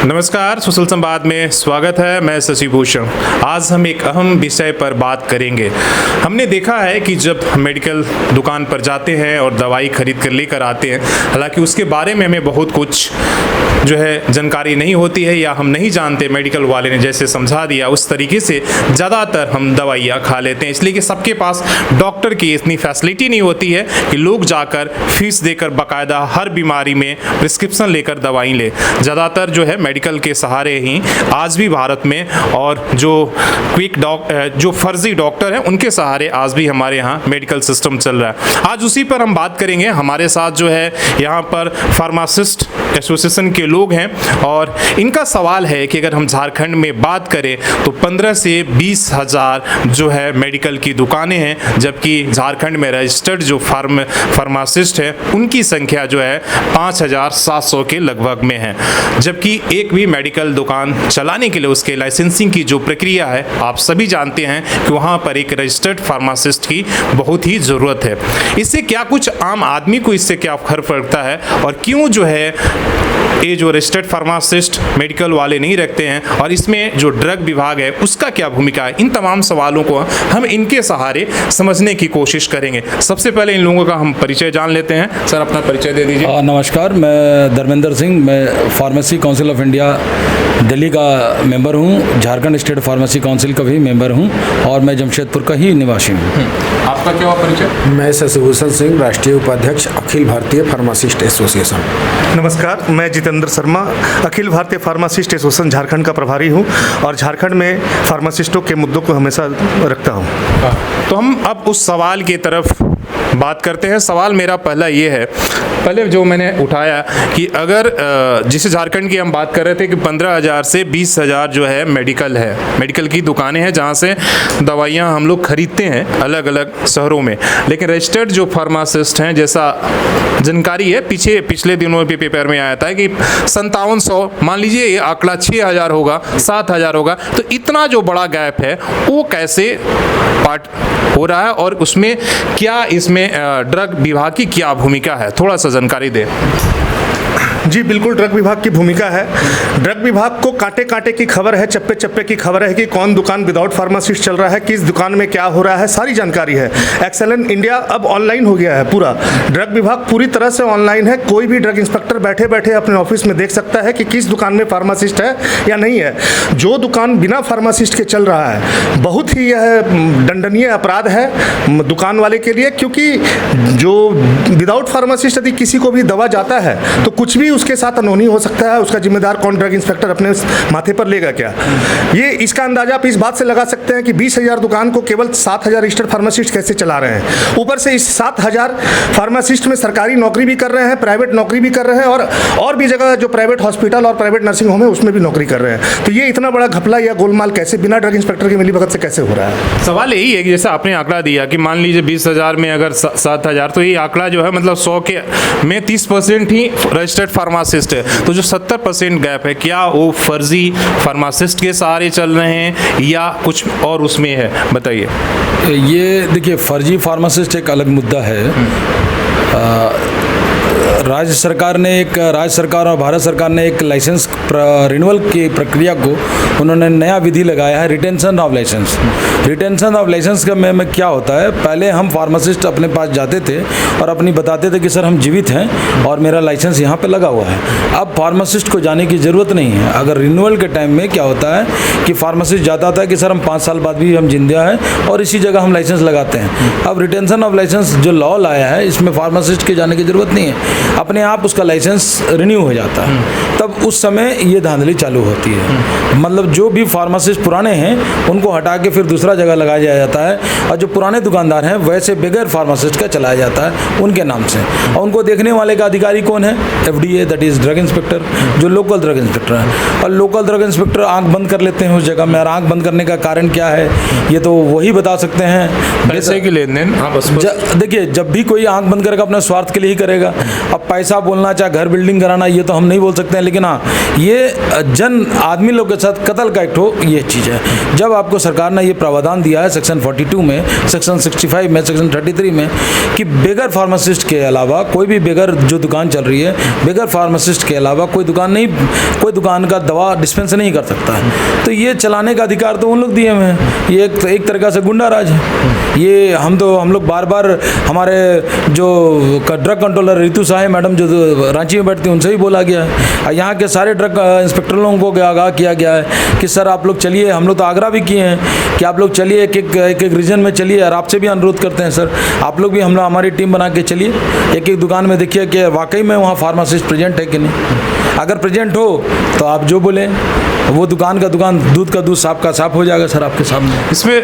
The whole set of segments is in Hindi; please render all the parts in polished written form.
नमस्कार, सुशील संवाद में स्वागत है। मैं शशि भूषण। आज हम एक अहम विषय पर बात करेंगे। हमने देखा है कि जब मेडिकल दुकान पर जाते हैं और दवाई खरीद कर लेकर आते हैं, हालांकि उसके बारे में हमें बहुत कुछ जो है जानकारी नहीं होती है या हम नहीं जानते। मेडिकल वाले ने जैसे समझा दिया उस तरीके से ज़्यादातर हम दवाइयाँ खा लेते हैं, इसलिए कि सबके पास डॉक्टर की इतनी फैसिलिटी नहीं होती है कि लोग जाकर फीस देकर बाकायदा हर बीमारी में प्रिस्क्रिप्शन लेकर दवाई ले। ज़्यादातर जो है मेडिकल के सहारे ही आज भी भारत में, और जो फर्जी डॉक्टर हैं उनके सहारे आज भी हमारे यहाँ मेडिकल सिस्टम चल रहा है। आज उसी पर हम बात करेंगे। हमारे साथ जो है यहाँ पर फार्मासिस्ट एसोसिएशन के लोग हैं और इनका सवाल है कि अगर हम झारखंड में बात करें तो 15 से 20 हज़ार जो है मेडिकल की दुकानें हैं, जबकि झारखंड में रजिस्टर्ड जो फार्मासिस्ट है उनकी संख्या जो है 5,700 के लगभग में है। जबकि एक भी मेडिकल दुकान चलाने के लिए उसके लाइसेंसिंग की जो प्रक्रिया है, आप सभी जानते हैं कि वहाँ पर एक रजिस्टर्ड फार्मासिस्ट की बहुत ही ज़रूरत है। इससे क्या कुछ आम आदमी को इससे क्या फर्क पड़ता है और क्यों जो है ये जो रजिस्टर्ड फार्मासिस्ट मेडिकल वाले नहीं रखते हैं, और इसमें जो ड्रग विभाग है उसका क्या भूमिका है, इन तमाम सवालों को हम इनके सहारे समझने की कोशिश करेंगे। सबसे पहले इन लोगों का हम परिचय जान लेते हैं। सर, अपना परिचय दे दीजिए। नमस्कार, मैं धर्मेंद्र सिंह, मैं pharmacy council of India Delhi का मेंबर हूँ, झारखंड स्टेट फार्मेसी काउंसिल का भी मेंबर हूँ और मैं जमशेदपुर का ही निवासी हूँ। आपका क्या हुआ परिचय? मैं शशिभूषण सिंह, राष्ट्रीय उपाध्यक्ष अखिल भारतीय फार्मासिस्ट एसोसिएशन। नमस्कार, मैं जितेंद्र शर्मा, अखिल भारतीय फार्मासिस्ट एसोसिएशन झारखंड का प्रभारी हूं और झारखंड में फार्मासिस्टों के मुद्दों को हमेशा रखता हूं। तो हम अब उस सवाल की तरफ बात करते हैं। सवाल मेरा पहला ये है, पहले जो मैंने उठाया कि अगर जिसे झारखंड की हम बात कर रहे थे कि 15,000 से 20,000 जो है मेडिकल की दुकानें हैं जहां से दवाइयां हम लोग खरीदते हैं अलग अलग शहरों में, लेकिन रजिस्टर्ड जो फार्मासिस्ट हैं, जैसा जानकारी है पिछले दिनों पे पेपर में आया था कि 5700, मान लीजिए ये आंकड़ा 6,000 होगा, 7,000 होगा, तो इतना जो बड़ा गैप है वो कैसे पार्ट हो रहा है और उसमें क्या, इसमें ड्रग विभाग की क्या भूमिका है, थोड़ा सा जानकारी दें। जी बिल्कुल, ड्रग विभाग की भूमिका है। ड्रग विभाग को कांटे कांटे की खबर है, चप्पे चप्पे की खबर है कि कौन दुकान विदाउट फार्मासिस्ट चल रहा है, किस दुकान में क्या हो रहा है, सारी जानकारी है। एक्सेलेंट इंडिया अब ऑनलाइन हो गया है पूरा। ड्रग विभाग पूरी तरह से ऑनलाइन है। कोई भी ड्रग इंस्पेक्टर बैठे बैठे अपने ऑफिस में देख सकता है कि किस दुकान में फार्मासिस्ट है या नहीं है। जो दुकान बिना फार्मासिस्ट के चल रहा है, बहुत ही यह दंडनीय अपराध है दुकान वाले के लिए, क्योंकि जो विदाउट फार्मासिस्ट यदि किसी को भी दवा जाता है तो कुछ भी उसके साथ अनहोनी हो सकता है। उसका जिम्मेदार कौन, ड्रग इंस्पेक्टर अपने माथे पर लेगा क्या? ये इसका अंदाजा आप इस बात से लगा सकते हैं कि 20,000 दुकान को केवल 7,000 रजिस्टर्ड फार्मासिस्ट कैसे चला रहे हैं। ऊपर से इस 7,000 फार्मासिस्ट में सरकारी नौकरी भी कर रहे हैं, प्राइवेट नौकरी भी कर रहे हैं और भी जगह जो प्राइवेट हॉस्पिटल और प्राइवेट नर्सिंग होम है उसमें भी नौकरी कर रहे हैं। तो ये इतना बड़ा घपला या गोलमाल कैसे बिना ड्रग इंस्पेक्टर की मिलीभगत से कैसे हो रहा है? सवाल यही है कि जैसे आपने आंकड़ा दिया कि मान लीजिए 20,000 में अगर 7,000, तो ये आंकड़ा जो है मतलब 100 के में 30% ही रजिस्टर्ड फार्मासिस्ट है। तो जो 70% गैप है, क्या वो फर्जी फार्मासिस्ट के सहारे चल रहे हैं या कुछ और उसमें है, बताइए। ये देखिए, फर्जी फार्मासिस्ट एक अलग मुद्दा है। राज्य सरकार और भारत सरकार ने एक लाइसेंस रिन्यूअल की प्रक्रिया को उन्होंने नया विधि लगाया है, retention of licence. Retention of licence का में क्या होता है, पहले हम फार्मासिस्ट अपने पास जाते थे और अपनी बताते थे कि सर हम जीवित हैं और मेरा लाइसेंस यहाँ पे लगा हुआ है। अब फार्मासिस्ट को जाने की ज़रूरत नहीं है। अगर रिन्यूअल के टाइम में क्या होता है कि फार्मासिस्ट जाता था कि सर हम 5 साल बाद भी हम जिंदा हैं और इसी जगह हम लाइसेंस लगाते हैं। अब रिटेंशन ऑफ लाइसेंस जो लॉ लाया है, इसमें फार्मासिस्ट के जाने की ज़रूरत नहीं है, अपने आप उसका लाइसेंस रिन्यू हो जाता है। तब उस समय ये धांधली चालू होती है। मतलब जो भी फार्मासिस्ट पुराने हैं उनको हटा के फिर दूसरा जगह लगाया जाता है और जो पुराने दुकानदार हैं वैसे बगैर फार्मासिस्ट का चलाया जाता है उनके नाम से। और उनको देखने वाले का अधिकारी कौन है? FDA, that is drug inspector, जो लोकल ड्रग इंस्पेक्टर है। और लोकल ड्रग इंस्पेक्टर आंख बंद कर लेते हैं उस जगह में। और आंख बंद करने का कारण क्या है ये तो वही बता सकते हैं। पैसे की लेन देन। देखिए, जब भी कोई आंख बंद करके अपने स्वार्थ के लिए ही करेगा। अब पैसा बोलना, चाहे घर बिल्डिंग कराना, ये तो हम नहीं बोल सकते हैं, लेकिन हाँ ये जन आदमी लोग के साथ कत्ल का एक्ट हो, ये चीज़ है। जब आपको सरकार ने ये प्रावधान दिया है सेक्शन 42 में, सेक्शन 65 में, सेक्शन 33 में कि बेगर फार्मासिस्ट के अलावा कोई भी बेगर जो दुकान चल रही है, बेगर फार्मासिस्ट के अलावा कोई दुकान का दवा डिस्पेंस नहीं कर सकता है, तो ये चलाने का अधिकार तो उन लोग दिए हुए हैं। ये एक तरह से गुंडा राज है। ये हम लोग बार बार हमारे जो ड्रग कंट्रोलर रितु साहे मैडम जो रांची में बैठती हैं उनसे भी बोला गया है, यहाँ के सारे ड्रग इंस्पेक्टर लोगों को आगाह किया गया है कि सर आप लोग चलिए, हम लोग तो आग्रह भी किए हैं कि आप लोग चलिए एक एक रीजन में चलिए, और आपसे भी अनुरोध करते हैं सर आप लोग भी हमारी टीम बना के चलिए, एक एक दुकान में देखिए कि वाकई में वहाँ फार्मासिस्ट प्रेजेंट है कि नहीं। अगर प्रेजेंट हो तो आप जो बोलें, वो दुकान दूध का दूध साफ का साफ हो जाएगा सर आपके सामने। इसमें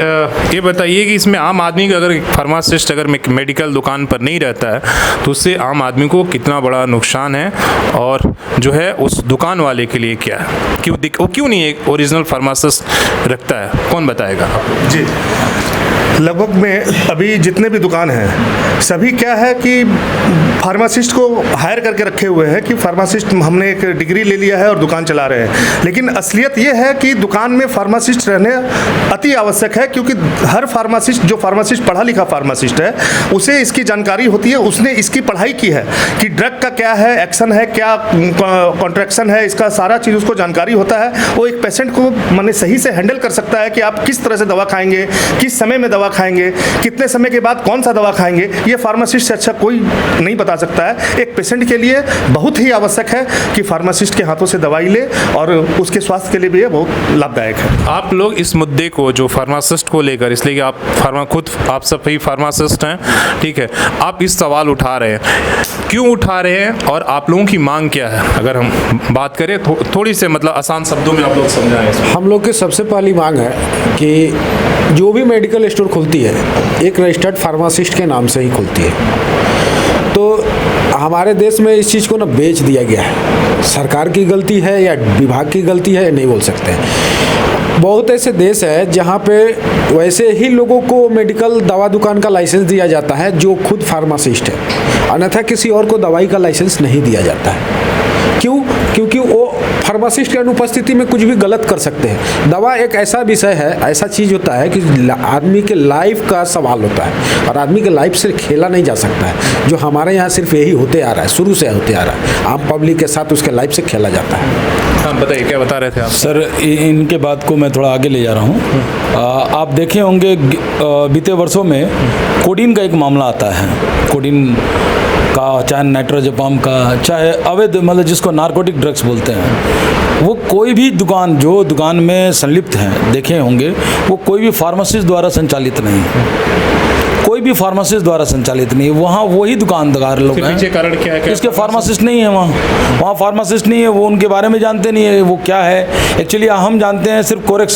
ये बताइए कि इसमें आम आदमी का अगर फार्मासिस्ट अगर मेडिकल दुकान पर नहीं रहता है तो उससे आम आदमी को कितना बड़ा नुकसान है, और जो है उस दुकान वाले के लिए क्या है, वो क्यों नहीं एक ओरिजिनल फार्मासिस्ट रखता है, कौन बताएगा? जी, लगभग में अभी जितने भी दुकान हैं सभी क्या है कि फार्मासिस्ट को हायर करके रखे हुए हैं कि फार्मासिस्ट हमने एक डिग्री ले लिया है और दुकान चला रहे हैं, लेकिन असलियत ये है कि दुकान में फार्मासिस्ट रहने अति आवश्यक है, क्योंकि हर फार्मासिस्ट जो फार्मासिस्ट पढ़ा लिखा फार्मासिस्ट है उसे इसकी जानकारी होती है, उसने इसकी पढ़ाई की है कि ड्रग का क्या है, एक्शन है, क्या कॉन्ट्रैक्शन है, इसका सारा चीज़ उसको जानकारी होता है। वो एक पेशेंट को माने सही से हैंडल कर सकता है कि आप किस तरह से दवा खाएंगे, किस समय में दवा खाएंगे, कितने समय के बाद कौन सा दवा खाएंगे, ये फार्मासिस्ट से अच्छा कोई नहीं बता सकता है। एक पेशेंट के लिए बहुत ही आवश्यक है कि फार्मासिस्ट के हाथों से दवाई ले, और उसके स्वास्थ्य के लिए भी ये बहुत लाभदायक है। आप लोग इस मुद्दे को जो फार्मासिस्ट को लेकर, इसलिए कि आप सब ही फार्मासिस्ट हैं, ठीक है, आप इस सवाल उठा रहे हैं, क्यों उठा रहे हैं और आप लोगों की मांग क्या है? अगर हम बात करें थोड़ी से मतलब आसान शब्दों में आप लोग समझाएं। हम लोग की सबसे पहली मांग है कि जो भी मेडिकल स्टोर खुलती है एक रजिस्टर्ड फार्मासिस्ट के नाम से ही खुलती है। तो हमारे देश में इस चीज़ को ना बेच दिया गया है। सरकार की गलती है या विभाग की गलती है नहीं बोल सकते। बहुत ऐसे देश है जहाँ पे वैसे ही लोगों को मेडिकल दवा दुकान का लाइसेंस दिया जाता है जो खुद फार्मासिस्ट है, अन्यथा किसी और को दवाई का लाइसेंस नहीं दिया जाता है। क्यों? क्योंकि वो फार्मासिस्ट की अनुपस्थिति में कुछ भी गलत कर सकते हैं। दवा एक ऐसा विषय है, ऐसा चीज़ होता है कि आदमी के लाइफ का सवाल होता है, और आदमी के लाइफ से खेला नहीं जा सकता है। जो हमारे यहाँ सिर्फ यही होते आ रहा है, शुरू से होते आ रहा है, आम पब्लिक के साथ उसके लाइफ से खेला जाता है। हाँ बताइए, क्या बता रहे थे आप? सर इनके बात को मैं थोड़ा आगे ले जा रहा हूँ। आप देखे होंगे बीते वर्षों में कोडीन का एक मामला आता है, कोडीन का, चाहे नाइट्रोजेपाम का, चाहे अवैध मतलब जिसको नारकोटिक ड्रग्स बोलते हैं, वो कोई भी दुकान जो दुकान में संलिप्त हैं देखे होंगे, वो कोई भी फार्मासिस्ट द्वारा संचालित नहीं है, कोई भी फार्मासिस्ट द्वारा संचालित नहीं है। वहाँ वही दुकानदार लोग हैं। पीछे कारण क्या है? इसके फार्मासिस्ट नहीं है, वहाँ फार्मासिस्ट नहीं है, वो उनके बारे में जानते नहीं है वो क्या है। एक्चुअली हम जानते हैं सिर्फ कोरेक्स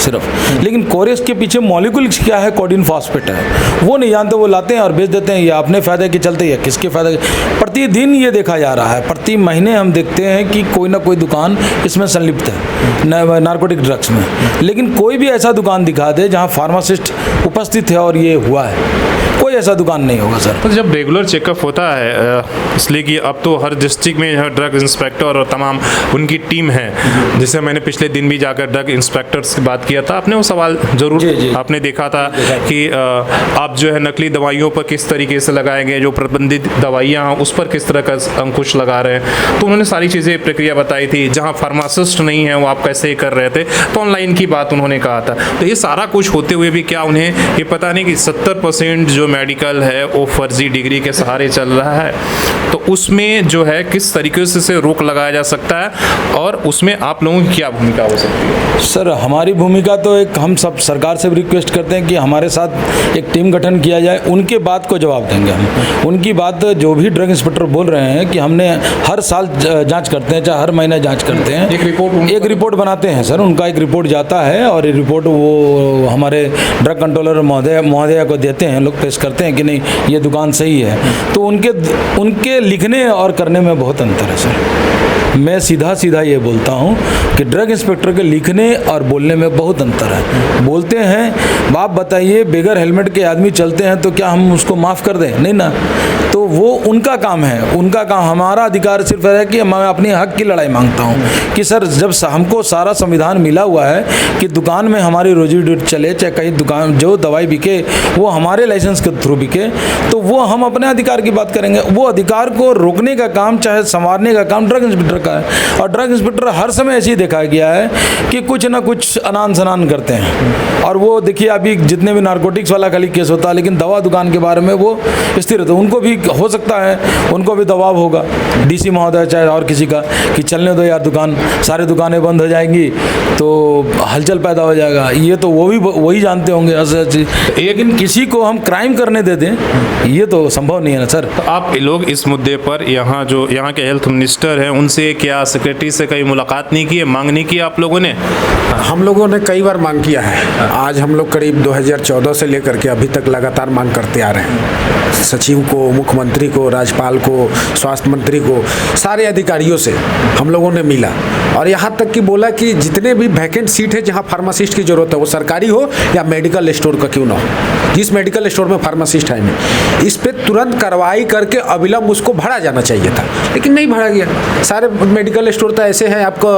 सिर्फ, लेकिन कोरेक्स के पीछे मॉलिक्यूल क्या है, कोडिन फॉस्फेट है, वो नहीं जानते। वो लाते हैं और बेच देते हैं, ये अपने फ़ायदे के चलते या किसके फ़ायदे। प्रतिदिन ये देखा जा रहा है, प्रति महीने हम देखते हैं कि कोई ना कोई दुकान इसमें संलिप्त है नारकोटिक ड्रग्स में, लेकिन कोई भी ऐसा दुकान दिखा दे जहाँ फार्मासिस्ट उपस्थित है और ये हुआ है, कोई ऐसा दुकान नहीं होगा सर। तो जब रेगुलर चेकअप होता है, इसलिए कि अब तो हर डिस्ट्रिक्ट में ड्रग इंस्पेक्टर और तमाम उनकी टीम है, जिससे मैंने पिछले दिन भी जाकर ड्रग इंस्पेक्टर्स की बात किया था, आपने वो सवाल जरूर आपने देखा था कि आप जो है नकली दवाइयों पर किस तरीके से लगाए गए, जो प्रतिबंधित दवाइयाँ उस पर किस तरह का अंकुश लगा रहे हैं। तो उन्होंने सारी चीज़ें प्रक्रिया बताई थी, जहाँ फार्मासिस्ट नहीं है वो आप कैसे कर रहे थे, तो ऑनलाइन की बात उन्होंने कहा था। तो ये सारा कुछ होते हुए भी क्या उन्हें ये पता नहीं कि 70% जो मेडिकल है वो फर्जी डिग्री के सहारे चल रहा है, तो उसमें जो है किस तरीके से रोक लगाया जा सकता है, और उसमें आप लोगों की क्या भूमिका हो सकती है? सर हमारी भूमिका तो एक, हम सब सरकार से भी रिक्वेस्ट करते हैं कि हमारे साथ एक टीम गठन किया जाए, उनके बात को जवाब देंगे हम। उनकी बात जो भी ड्रग इंस्पेक्टर बोल रहे हैं कि हमने हर साल जांच करते हैं, चाहे हर महीने जांच करते हैं, एक रिपोर्ट बनाते हैं सर, उनका एक रिपोर्ट जाता है और ये रिपोर्ट वो हमारे ड्रग कंट्रोलर महोदया को देते हैं, लोग पेश करते हैं कि नहीं ये दुकान सही है। तो उनके लिखने और करने में बहुत अंतर है सर। मैं सीधा सीधा ये बोलता हूँ कि ड्रग इंस्पेक्टर के लिखने और बोलने में बहुत अंतर है। बोलते हैं आप बताइए बगैर हेलमेट के आदमी चलते हैं तो क्या हम उसको माफ़ कर दें? नहीं ना। तो वो उनका काम है, उनका काम। हमारा अधिकार सिर्फ है कि मैं अपने हक की लड़ाई मांगता हूँ कि सर जब हमको सारा संविधान मिला हुआ है कि दुकान में हमारी रोजी रोटी चले, चाहे कहीं दुकान जो दवाई बिके वो हमारे लाइसेंस के थ्रू बिके, तो वो हम अपने अधिकार की बात करेंगे। वो अधिकार को रोकने का काम चाहे संवारने का काम ड्रग इंस्पेक्टर का है। और ड्रग इंस्पेक्टर हर समय ऐसे ही देखा गया है कि कुछ ना कुछ अनान शनान करते हैं। और वो देखिए अभी जितने भी नारकोटिक्स वाला खाली केस होता है, लेकिन दवा दुकान के बारे में वो स्थिर रहते हैं। उनको भी हो सकता है उनको भी दबाव होगा डीसी महोदय चाहे और किसी का कि चलने दो यार दुकान, सारी दुकानें बंद हो जाएंगी तो हलचल पैदा हो जाएगा। ये तो वो भी वही जानते होंगे असली। लेकिन किसी को हम क्राइम करने दे दें ये तो संभव नहीं है ना सर। तो आप लोग इस मुद्दे पर यहाँ के हेल्थ मिनिस्टर हैं उनसे क्या सेक्रेटरी से कहीं मुलाकात नहीं की है, मांग नहीं की आप लोगों ने? हम लोगों ने कई बार मांग किया है। आज हम लोग करीब 2014 से लेकर के अभी तक लगातार मांग करते आ रहे हैं। सचिव को, मुख्यमंत्री को, राज्यपाल को, स्वास्थ्य मंत्री को, सारे अधिकारियों से हम लोगों ने मिला और यहाँ तक कि बोला कि जितने भी वैकेंट सीट है जहाँ फार्मासिस्ट की ज़रूरत है वो सरकारी हो या मेडिकल स्टोर का क्यों ना हो, जिस मेडिकल स्टोर में फार्मासिस्ट है नहीं, इस पर तुरंत कार्रवाई करके अविलंब उसको भरा जाना चाहिए था, लेकिन नहीं भरा गया। सारे मेडिकल स्टोर तो ऐसे हैं, आपको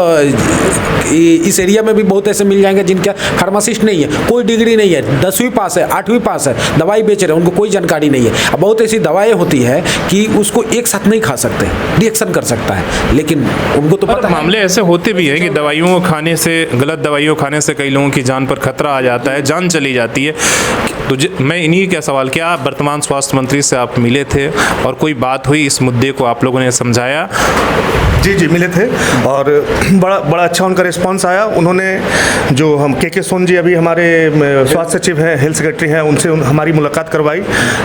इस एरिया में भी बहुत ऐसे मिल जाएंगे जिनका फार्मासिस्ट नहीं है, कोई डिग्री नहीं है, 10वीं पास है, 8वीं पास है, दवाई बेच रहे हैं, उनको कोई जानकारी नहीं है। अब बहुत ऐसी दवाएं होती है कि उसको एक साथ नहीं खा सकते, रिएक्शन कर सकता है, लेकिन उनको तो पता मामले ऐसे होते भी हैं कि दवाइयों खाने से, गलत दवाइयों खाने से कई लोगों की जान पर खतरा आ जाता है, जान चली जाती है। तो मैं इन्हीं का सवाल, क्या वर्तमान स्वास्थ्य मंत्री से आप मिले थे और कोई बात हुई, इस मुद्दे को आप लोगों ने समझाया? जी मिले थे और बड़ा अच्छा उनका रिस्पांस आया। उन्होंने जो हम के सोन जी अभी हमारे स्वास्थ्य सचिव हैं, हेल्थ सेक्रेटरी हैं, उनसे हमारी मुलाकात करवाई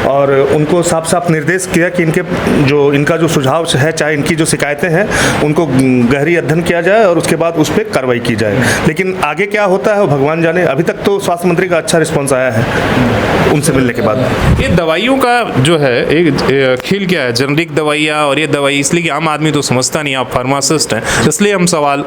और उनको साफ साफ निर्देश किया कि इनका जो सुझाव है, चाहे इनकी जो शिकायतें हैं उनको गहरी अध्ययन किया जाए और उसके बाद उस पर कार्रवाई की जाए। लेकिन आगे क्या होता है वो भगवान जाने। अभी तक तो स्वास्थ्य मंत्री का अच्छा रिस्पॉन्स आया है उनसे मिलने के बाद। ये दवाइयों का जो है एक खेल क्या है, जेनरिक दवाइयाँ और ये दवाई, इसलिए कि आम आदमी तो समझता नहीं, आप फार्मासिस्ट हैं, इसलिए हम सवाल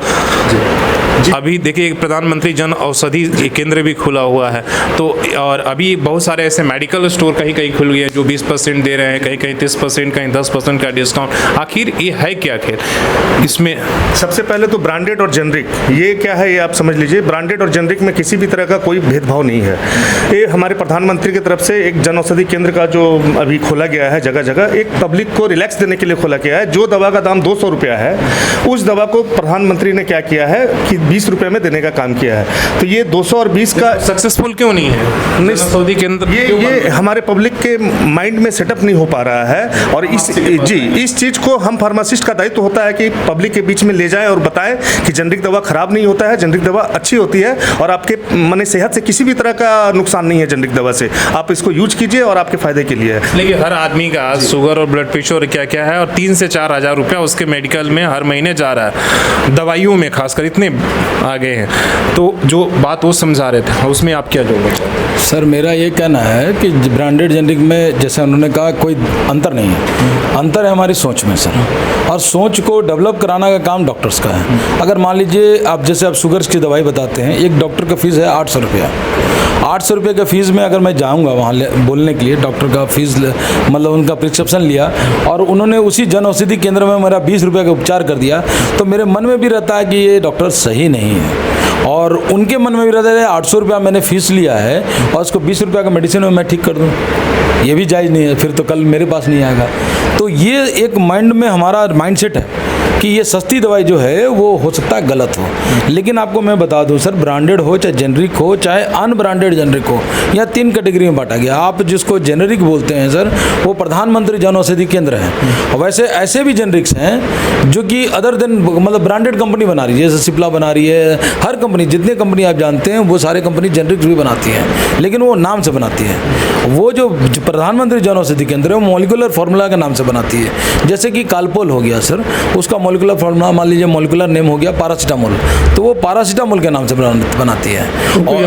अभी देखिए प्रधानमंत्री जन औषधि केंद्र भी खुला हुआ है, तो और अभी बहुत सारे ऐसे मेडिकल स्टोर कहीं कहीं खुल गए हैं जो 20% दे रहे हैं, कहीं कहीं 30%, कहीं 10% का डिस्काउंट। आखिर ये है क्या खेल इसमें? सबसे पहले तो ब्रांडेड और जेनरिक ये क्या है ये आप समझ लीजिए। ब्रांडेड और जेनरिक में किसी भी तरह का कोई भेदभाव नहीं है। ये हमारे प्रधानमंत्री की तरफ से एक जन औषधि केंद्र का जो अभी खोला गया है, जगह जगह एक पब्लिक को रिलैक्स देने के लिए खोला गया है। जो दवा का दाम 200 रुपया है उस दवा को प्रधानमंत्री ने क्या किया है कि 20 रुपये में देने का काम किया है। तो ये 200 और 20 का सक्सेसफुल क्यों नहीं है? औषधि केंद्र ये हमारे पब्लिक के माइंड में सेटअप नहीं हो पा रहा है और इस चीज़ को हम फार्मासिस्ट का दायित्व होता है कि पब्लिक के बीच में ले जाएं और बताएं कि जेनरिक दवा खराब नहीं होता है, जेनरिक दवा अच्छी होती है और आपके माने सेहत से किसी भी तरह का नुकसान नहीं है जेनरिक दवा से। आप इसको यूज कीजिए और आपके फायदे के लिए है। लेकिन हर आदमी का शुगर और ब्लड प्रेशर और क्या क्या है और 3 से 4 हज़ार रुपया उसके मेडिकल में हर महीने जा रहा है, दवाइयों में खासकर इतने आगे हैं। तो जो बात वो समझा रहे थे उसमें आप क्या जोड़ोगे? सर मेरा ये कहना है कि ब्रांडेड जेनरिक में जैसे उन्होंने कहा कोई अंतर नहीं है, अंतर है हमारी सोच में सर, और सोच को डेवलप कराना का काम डॉक्टर्स का है। अगर मान लीजिए आप जैसे आप शुगर्स की दवाई बताते हैं, एक डॉक्टर का फीस है 800 रुपया। 800 रुपये के फीस में अगर मैं जाऊंगा वहाँ बोलने के लिए, डॉक्टर का फीस मतलब उनका प्रिस्क्रिप्शन लिया और उन्होंने उसी जन औषधि केंद्र में मेरा 20 रुपये का उपचार कर दिया, तो मेरे मन में भी रहता है कि ये डॉक्टर सही नहीं है और उनके मन में भी रहता है 800 रुपया मैंने फीस लिया है और उसको 20 रुपये का मेडिसिन में मैं ठीक कर दूँ, ये भी जायज़ नहीं है, फिर तो कल मेरे पास नहीं आएगा। तो ये एक माइंड में हमारा माइंडसेट है कि ये सस्ती दवाई जो है वो हो सकता है गलत हो। लेकिन आपको मैं बता दूं सर, ब्रांडेड हो चाहे जेनरिक हो चाहे अनब्रांडेड जेनरिक हो, या 3 कैटेगरी में बांटा गया। आप जिसको जेनरिक बोलते हैं सर वो प्रधानमंत्री जन औषधि केंद्र है। वैसे ऐसे भी जेनरिक्स हैं जो कि अदर देन मतलब ब्रांडेड कंपनी बना रही है, जैसे सिप्ला बना रही है, हर कंपनी जितने कंपनी आप जानते हैं वो सारे कंपनी जेनरिक्स भी बनाती हैं, लेकिन वो नाम से बनाती है। वो जो प्रधानमंत्री जन औषधि केंद्र है वो मॉलिक्यूलर फार्मूला के नाम से बनाती है। जैसे कि कालपोल हो गया सर, उसका मॉलिकुलर फॉर्मूला मान लीजिए मॉलिकुलर नेम हो गया पैरासीटामोल, तो वो पैरासीटामोल के नाम से बनाती है कोई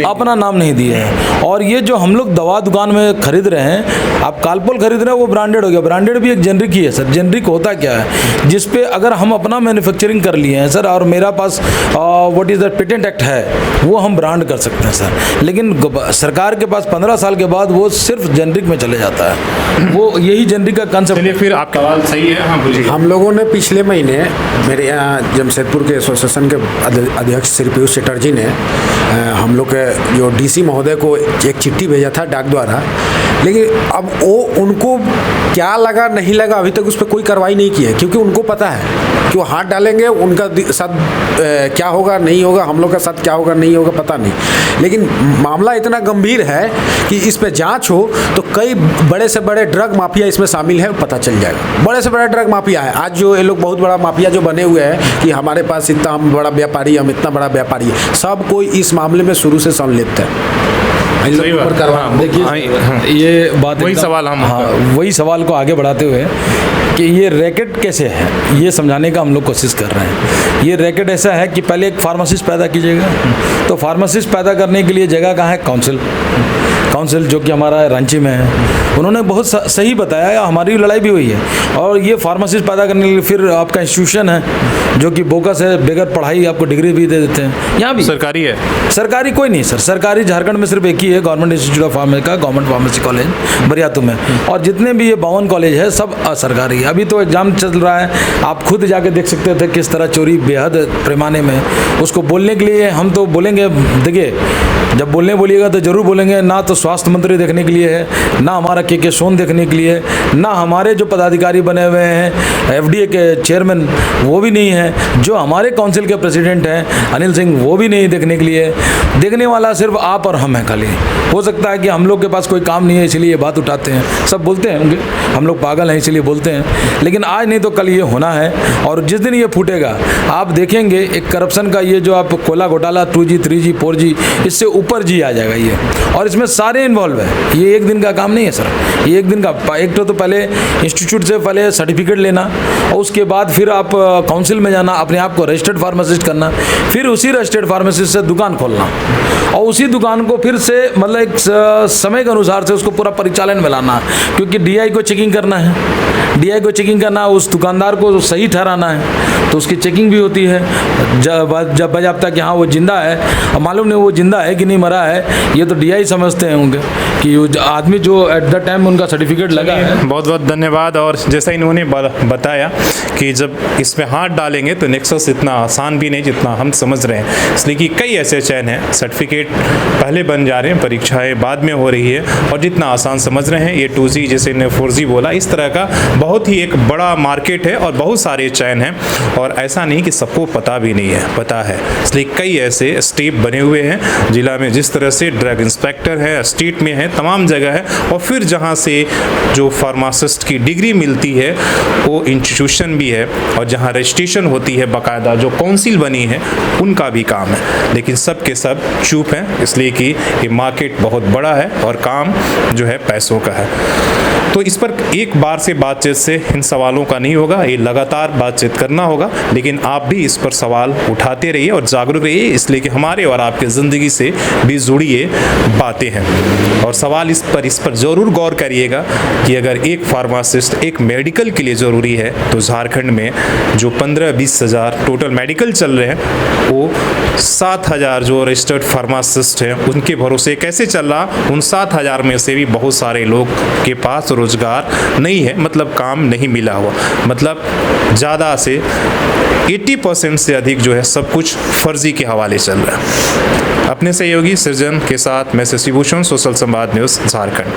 अपना नाम नहीं दिया है। और ये जो हम लोग दवा दुकान में खरीद रहे हैं, आप कालपोल खरीद रहे हैं वो ब्रांडेड हो गया, ब्रांडेड भी एक जेनरिक ही है सर। जेनरिक होता क्या है, जिस पे अगर हम अपना मैन्युफैक्चरिंग कर लिए हैं सर और मेरा पास what is the patent act है, वो हम ब्रांड कर सकते हैं सर। लेकिन सरकार के पास 15 साल के बाद वो सिर्फ जेनरिक में चले जाता है, वो यही जेनरिक का कंसेप्ट। चलिए फिर आपका सवाल सही है, हाँ बोलिए। हम लोगों ने पिछले महीने मेरे यहाँ जमशेदपुर के एसोसिएशन के अध्यक्ष श्री पीयूष चटर्जी ने हम लोग के जो डीसी महोदय को एक चिट्ठी भेजा था डाक द्वारा, लेकिन अब वो उनको क्या लगा नहीं लगा अभी तक उस पर कोई कार्रवाई नहीं की है, क्योंकि उनको पता है कि वो हाथ डालेंगे उनका साथ क्या होगा नहीं होगा, हम लोग का साथ क्या होगा नहीं होगा पता नहीं। लेकिन मामला इतना गंभीर है कि इस पे जांच हो तो कई बड़े से बड़े ड्रग माफिया इसमें शामिल है, पता चल जाएगा। बड़े से बड़ा ड्रग माफिया है आज जो ये लोग बहुत बड़ा माफिया जो बने हुए हैं कि हमारे पास इतना हम बड़ा व्यापारी, हम इतना बड़ा व्यापारी, सब कोई इस मामले में शुरू से संलिप्त है। सही बात। हाँ, देखिए ये बात वही सवाल हम वही सवाल को आगे बढ़ाते हुए कि ये रैकेट कैसे है ये समझाने का हम लोग कोशिश कर रहे हैं। ये रैकेट ऐसा है कि पहले एक फार्मासिस्ट पैदा कीजिएगा, तो फार्मासिस्ट पैदा करने के लिए जगह कहाँ है, काउंसिल जो कि हमारा रांची में है। उन्होंने बहुत सही बताया, हमारी लड़ाई भी हुई है। और ये फार्मासिस्ट पैदा करने के लिए फिर आपका इंस्टीट्यूशन है जो कि बोगस है, बगैर पढ़ाई आपको डिग्री भी दे देते हैं। यहाँ भी सरकारी है, सरकारी कोई नहीं सर, सरकारी झारखंड में सिर्फ एक ही है, गवर्नमेंट इंस्टीट्यूट ऑफ फार्मेसी का गवर्नमेंट फार्मेसी कॉलेज बरियातू में, और जितने भी ये 52 कॉलेज है सब असरकारी है। अभी तो एग्जाम चल रहा है, आप खुद जाके देख सकते थे किस तरह चोरी बेहद पैमाने में। उसको बोलने के लिए हम तो बोलेंगे, देखिए जब बोलिएगा तो जरूर बोलेंगे, ना तो स्वास्थ्य मंत्री देखने के लिए है, ना हमारा के सोन देखने के लिए, ना हमारे जो पदाधिकारी बने हुए हैं FDA के चेयरमैन वो भी नहीं है, जो हमारे काउंसिल के प्रेसिडेंट हैं अनिल सिंह वो भी नहीं देखने के लिए। देखने वाला सिर्फ आप और हम हैं खाली। हो सकता है कि हम लोग के पास कोई काम नहीं है इसलिए ये बात उठाते हैं, सब बोलते हैं होंगे हम लोग पागल हैं इसलिए बोलते हैं, लेकिन आज नहीं तो कल ये होना है। और जिस दिन ये फूटेगा आप देखेंगे एक करप्शन का ये जो आप कोला घोटाला 2G 3G 4G इससे ऊपर जी आ जाएगा ये, और इसमें सारे इन्वॉल्व है। ये एक दिन का काम नहीं है सर, ये एक दिन का एक तो पहले इंस्टीट्यूट से पहले सर्टिफिकेट लेना और उसके बाद फिर आप काउंसिल में जाना, अपने आप को रजिस्टर्ड फार्मासिस्ट करना, फिर उसी रजिस्टर्ड फार्मासिस्ट से दुकान खोलना और उसी दुकान को फिर से मतलब एक समय के अनुसार से उसको पूरा परिचालन में लाना, क्योंकि DI को चेकिंग करना है, DI को चेकिंग करना, उस दुकानदार को सही ठहराना है तो उसकी चेकिंग भी होती है। जब बजाबता कि हाँ वो जिंदा है, और मालूम नहीं वो जिंदा है कि नहीं मरा है, ये तो DI समझते हैं होंगे कि वो आदमी जो एट द टाइम उनका सर्टिफिकेट लगा है। बहुत बहुत धन्यवाद। और जैसा इन्होंने बताया कि जब इसमें हाथ डालेंगे तो नेक्सस इतना आसान भी नहीं जितना हम समझ रहे हैं, इसलिए कि कई ऐसे चयन हैं, सर्टिफिकेट पहले बन जा रहे हैं, परीक्षाएं बाद में हो रही है, और जितना आसान समझ रहे हैं ये 2G जैसे इन्हें 4G बोला, इस तरह का बहुत ही एक बड़ा मार्केट है और बहुत सारे चयन हैं, और ऐसा नहीं कि सबको पता भी नहीं है, पता है। इसलिए कई ऐसे स्टेप बने हुए हैं जिला में, जिस तरह से ड्रग इंस्पेक्टर है, स्टेट में है, तमाम जगह है, और फिर जहाँ से जो फार्मासिस्ट की डिग्री मिलती है वो इंस्टीट्यूशन भी है, और जहाँ रजिस्ट्रेशन होती है बाकायदा जो काउंसिल बनी है उनका भी काम है। लेकिन सब के सब चुप हैं, इसलिए कि ये मार्केट बहुत बड़ा है और काम जो है पैसों का है। तो इस पर एक बार से बातचीत से इन सवालों का नहीं होगा, ये लगातार बातचीत करना होगा, लेकिन आप भी इस पर सवाल उठाते रहिए और जागरूक रहिए, इसलिए कि हमारे और आपके ज़िंदगी से भी जुड़ी ये बातें हैं। और सवाल इस पर ज़रूर गौर करिएगा कि अगर एक फार्मासिस्ट एक मेडिकल के लिए ज़रूरी है तो झारखंड में जो 15-20 हज़ार टोटल मेडिकल चल रहे हैं वो 7,000 जो रजिस्टर्ड फार्मासिस्ट हैं उनके भरोसे कैसे चल रहा। उन 7,000 में से भी बहुत सारे लोग के पास रोजगार नहीं है, मतलब काम नहीं मिला हुआ, मतलब ज़्यादा से 80% से अधिक जो है सब कुछ फर्जी के हवाले चल रहा है। अपने सहयोगी सृजन के साथ मैं शशि भूषण, सोशल संवाद न्यूज़ झारखंड।